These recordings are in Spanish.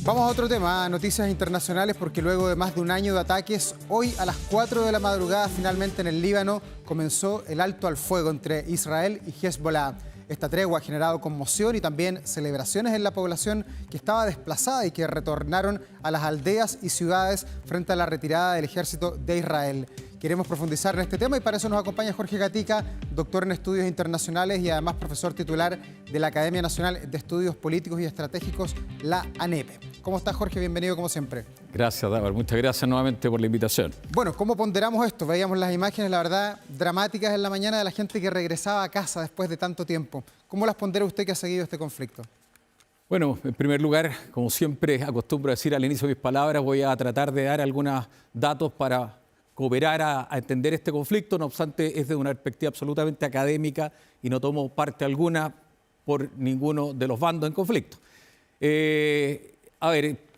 Vamos a otro tema, noticias internacionales, porque luego de más de un año de ataques, hoy a las 4 de la madrugada finalmente en el Líbano comenzó el alto al fuego entre Israel y Hezbollah. Esta tregua ha generado conmoción y también celebraciones en la población que estaba desplazada y que retornaron a las aldeas y ciudades frente a la retirada del ejército de Israel. Queremos profundizar en este tema y para eso nos acompaña Jorge Gatica, doctor en estudios internacionales y además profesor titular de la Academia Nacional de Estudios Políticos y Estratégicos, la ANEP. ¿Cómo estás, Jorge? Bienvenido como siempre. Gracias, David. Muchas gracias nuevamente por la invitación. Bueno, ¿cómo ponderamos esto? Veíamos las imágenes, la verdad, dramáticas en la mañana de la gente que regresaba a casa después de tanto tiempo. ¿Cómo las pondera usted que ha seguido este conflicto? Bueno, en primer lugar, como siempre acostumbro a decir al inicio de mis palabras, voy a tratar de dar algunos datos para cooperar a entender este conflicto. No obstante, es desde una perspectiva absolutamente académica y no tomo parte alguna por ninguno de los bandos en conflicto.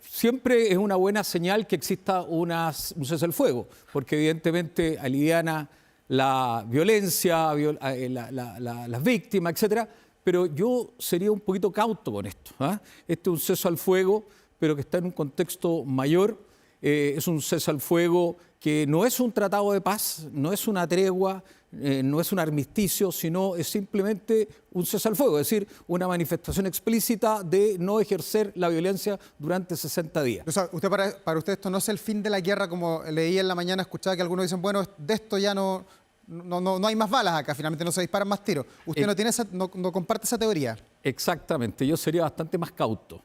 Siempre es una buena señal que exista un cese al fuego, porque evidentemente aliviana la violencia, las víctimas, etcétera. Pero yo sería un poquito cauto con esto. Este es un cese al fuego, pero que está en un contexto mayor. Es un cese al fuego que no es un tratado de paz, no es una tregua, no es un armisticio, sino es simplemente un cese al fuego, es decir, una manifestación explícita de no ejercer la violencia durante 60 días. O sea, para usted esto no es el fin de la guerra, como leí en la mañana, escuchaba que algunos dicen, bueno, de esto ya no hay más balas acá, finalmente no se disparan más tiros. ¿Usted no comparte esa teoría? Exactamente, yo sería bastante más cauto.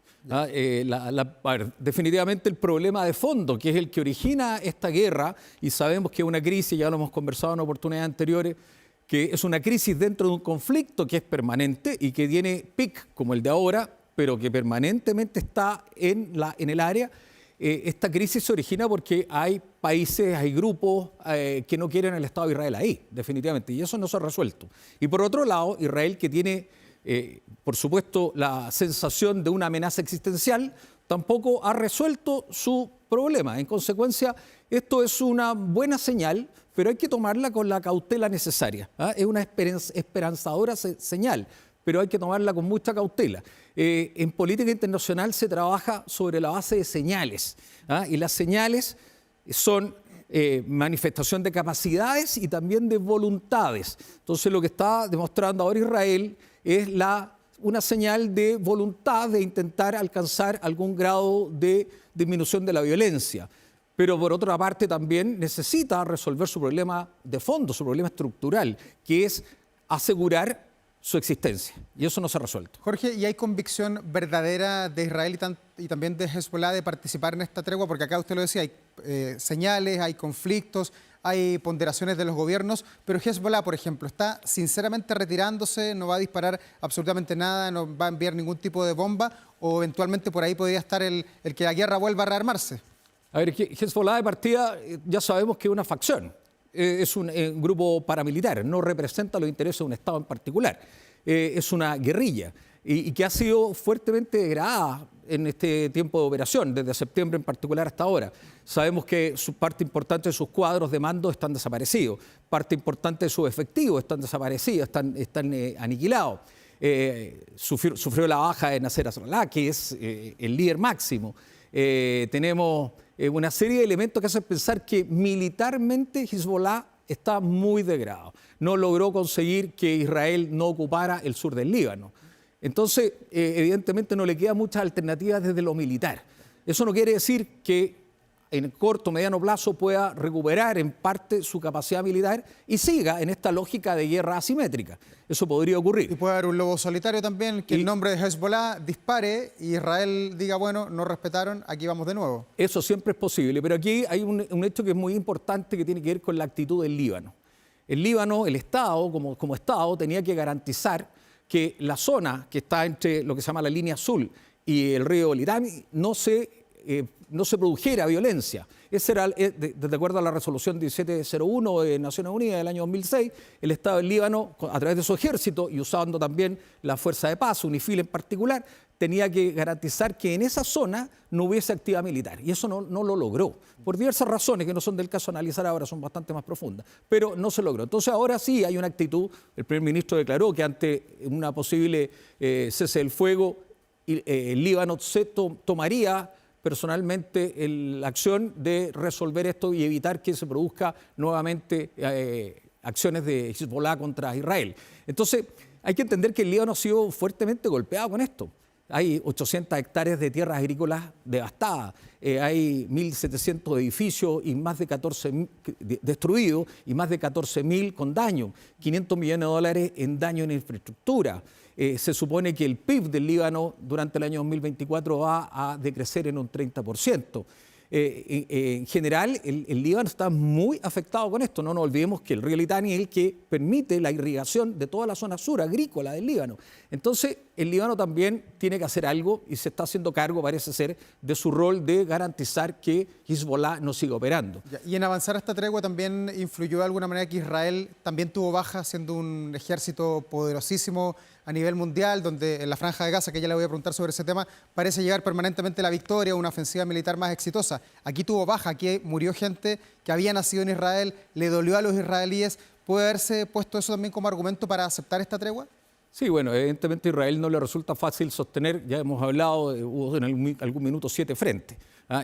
Definitivamente el problema de fondo, que es el que origina esta guerra, y sabemos que es una crisis, ya lo hemos conversado en oportunidades anteriores, que es una crisis dentro de un conflicto que es permanente y que tiene pic como el de ahora, pero que permanentemente está en el área. Esta crisis se origina porque hay países, hay grupos que no quieren el Estado de Israel ahí, definitivamente, y eso no se ha resuelto. Y por otro lado, Israel, que tiene, por supuesto, la sensación de una amenaza existencial, tampoco ha resuelto su problema. En consecuencia, esto es una buena señal, pero hay que tomarla con la cautela necesaria. Es una esperanzadora señal, pero hay que tomarla con mucha cautela. En política internacional se trabaja sobre la base de señales, y las señales son manifestación de capacidades y también de voluntades. Entonces lo que está demostrando ahora Israel es una señal de voluntad de intentar alcanzar algún grado de disminución de la violencia. Pero por otra parte también necesita resolver su problema de fondo, su problema estructural, que es asegurar su existencia, y eso no se ha resuelto. Jorge, ¿y hay convicción verdadera de Israel y también de Hezbollah de participar en esta tregua? Porque acá usted lo decía, hay señales, hay conflictos, hay ponderaciones de los gobiernos, pero Hezbollah, por ejemplo, está sinceramente retirándose, no va a disparar absolutamente nada, no va a enviar ningún tipo de bomba, o eventualmente por ahí podría estar el que la guerra vuelva a rearmarse. A ver, Hezbollah de partida ya sabemos que es una facción. Es un grupo paramilitar, no representa los intereses de un Estado en particular. Es una guerrilla y que ha sido fuertemente degradada en este tiempo de operación, desde septiembre en particular hasta ahora. Sabemos que parte importante de sus cuadros de mando están desaparecidos, parte importante de sus efectivos están desaparecidos, están aniquilados. Sufrió la baja de Nasser Nasrallah, que es el líder máximo. Tenemos una serie de elementos que hacen pensar que militarmente Hezbollah está muy degradado. No logró conseguir que Israel no ocupara el sur del Líbano. Entonces, evidentemente no le quedan muchas alternativas desde lo militar. Eso no quiere decir que en el corto o mediano plazo pueda recuperar en parte su capacidad militar y siga en esta lógica de guerra asimétrica. Eso podría ocurrir. Y puede haber un lobo solitario también, que el nombre de Hezbollah dispare y Israel diga, bueno, no respetaron, aquí vamos de nuevo. Eso siempre es posible, pero aquí hay un hecho que es muy importante que tiene que ver con la actitud del Líbano. El Líbano, el Estado, como Estado, tenía que garantizar que la zona que está entre lo que se llama la línea azul y el río Litani no se produjera violencia. Ese era, de acuerdo a la resolución 1701 de Naciones Unidas del año 2006, el Estado del Líbano, a través de su ejército y usando también la Fuerza de Paz, UNIFIL en particular, tenía que garantizar que en esa zona no hubiese actividad militar. Y eso no lo logró, por diversas razones que no son del caso analizar ahora, son bastante más profundas, pero no se logró. Entonces ahora sí hay una actitud, el primer ministro declaró que ante una posible cese del fuego, el Líbano tomaría personalmente la acción de resolver esto y evitar que se produzca nuevamente acciones de Hezbollah contra Israel. Entonces, hay que entender que el Líbano ha sido fuertemente golpeado con esto. Hay 800 hectáreas de tierras agrícolas devastadas, hay 1.700 edificios y más de 14.000 destruidos y más de 14.000 con daño, 500 millones de dólares en daño en infraestructura. Se supone que el PIB del Líbano durante el año 2024 va a decrecer en un 30%. En general, el Líbano está muy afectado con esto. No nos olvidemos que el río Litani es el que permite la irrigación de toda la zona sur agrícola del Líbano. Entonces, el Líbano también tiene que hacer algo y se está haciendo cargo, parece ser, de su rol de garantizar que Hezbollah no siga operando. Y en avanzar a esta tregua también influyó de alguna manera que Israel también tuvo bajas, siendo un ejército poderosísimo a nivel mundial, donde en la Franja de Gaza, que ya le voy a preguntar sobre ese tema, parece llegar permanentemente la victoria, una ofensiva militar más exitosa. Aquí tuvo baja, aquí murió gente que había nacido en Israel, le dolió a los israelíes. ¿Puede haberse puesto eso también como argumento para aceptar esta tregua? Sí, bueno, evidentemente a Israel no le resulta fácil sostener, ya hemos hablado, hubo en algún minuto 7 frentes,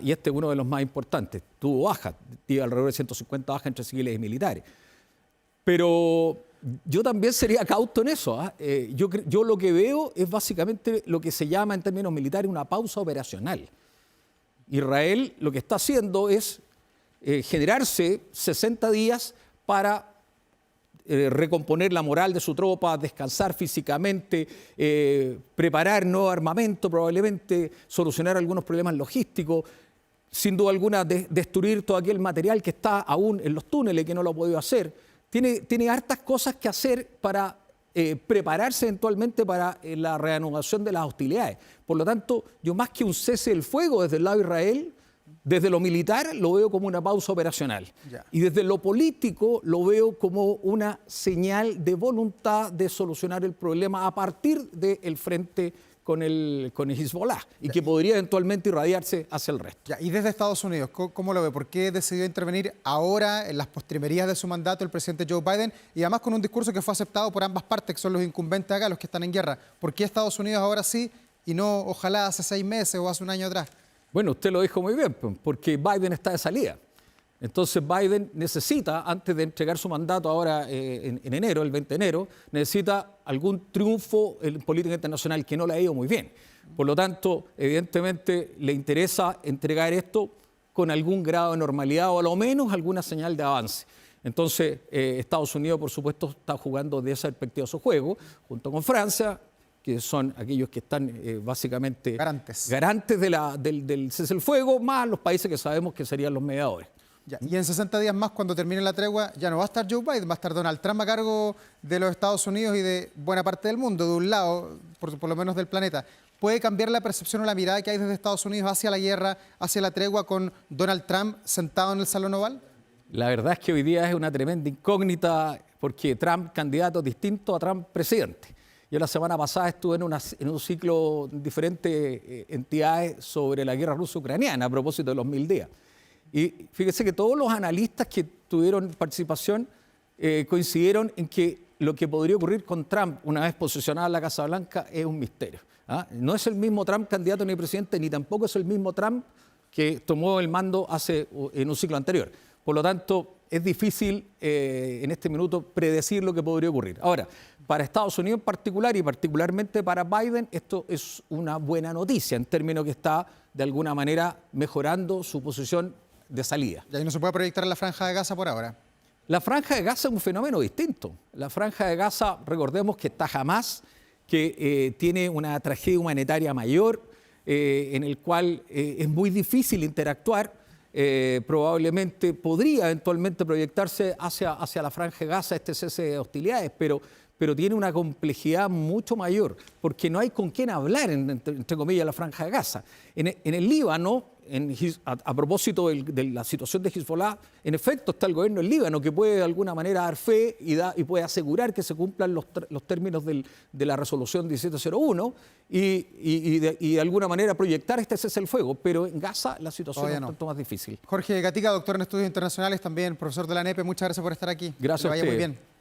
y este es uno de los más importantes. Tuvo bajas, tiene alrededor de 150 bajas entre civiles y militares. Pero yo también sería cauto en eso. Yo lo que veo es básicamente lo que se llama en términos militares una pausa operacional. Israel lo que está haciendo es generarse 60 días para recomponer la moral de su tropa, descansar físicamente, preparar nuevo armamento probablemente, solucionar algunos problemas logísticos, sin duda alguna destruir todo aquel material que está aún en los túneles que no lo ha podido hacer. Tiene hartas cosas que hacer para prepararse eventualmente para la reanudación de las hostilidades. Por lo tanto, yo más que un cese del fuego desde el lado de Israel, desde lo militar lo veo como una pausa operacional. Y desde lo político lo veo como una señal de voluntad de solucionar el problema a partir del frente con el Hezbollah y que podría eventualmente irradiarse hacia el resto. Y desde Estados Unidos, ¿cómo lo ve? ¿Por qué decidió intervenir ahora en las postrimerías de su mandato el presidente Joe Biden y además con un discurso que fue aceptado por ambas partes, que son los incumbentes acá, los que están en guerra? ¿Por qué Estados Unidos ahora sí y no ojalá hace 6 meses o hace un año atrás? Bueno, usted lo dijo muy bien, porque Biden está de salida. Entonces Biden necesita, antes de entregar su mandato ahora en enero, el 20 de enero, necesita algún triunfo en política internacional que no le ha ido muy bien. Por lo tanto, evidentemente le interesa entregar esto con algún grado de normalidad o a lo menos alguna señal de avance. Entonces, Estados Unidos, por supuesto, está jugando de esa perspectiva su juego, junto con Francia, que son aquellos que están básicamente garantes del cese del fuego, más los países que sabemos que serían los mediadores. Y en 60 días más, cuando termine la tregua, ya no va a estar Joe Biden, va a estar Donald Trump a cargo de los Estados Unidos y de buena parte del mundo, de un lado, por lo menos del planeta. ¿Puede cambiar la percepción o la mirada que hay desde Estados Unidos hacia la guerra, hacia la tregua con Donald Trump sentado en el Salón Oval? La verdad es que hoy día es una tremenda incógnita porque Trump candidato es distinto a Trump presidente. Yo la semana pasada estuve en un ciclo de diferentes entidades sobre la guerra ruso-ucraniana a propósito de los 1000 días. Y fíjese que todos los analistas que tuvieron participación coincidieron en que lo que podría ocurrir con Trump una vez posicionado en la Casa Blanca es un misterio. No es el mismo Trump candidato ni presidente, ni tampoco es el mismo Trump que tomó el mando en un ciclo anterior. Por lo tanto, es difícil en este minuto predecir lo que podría ocurrir. Ahora, para Estados Unidos en particular y particularmente para Biden, esto es una buena noticia en términos que está de alguna manera mejorando su posición de salida. Y ahí no se puede proyectar en la Franja de Gaza por ahora. La Franja de Gaza es un fenómeno distinto. La Franja de Gaza, recordemos que está Hamás, que tiene una tragedia humanitaria mayor, en el cual es muy difícil interactuar. Probablemente podría eventualmente proyectarse hacia la Franja de Gaza este cese de hostilidades, pero tiene una complejidad mucho mayor, porque no hay con quién hablar, entre comillas, la Franja de Gaza. En el Líbano, a propósito de la situación de Hezbollah, en efecto está el gobierno del Líbano, que puede de alguna manera dar fe y puede asegurar que se cumplan los términos de la resolución 1701 y de alguna manera proyectar este cese del fuego, pero en Gaza la situación es un tanto más difícil. Jorge Gatica, doctor en estudios internacionales, también profesor de la ANEP, muchas gracias por estar aquí. Gracias a usted. Que vaya muy bien.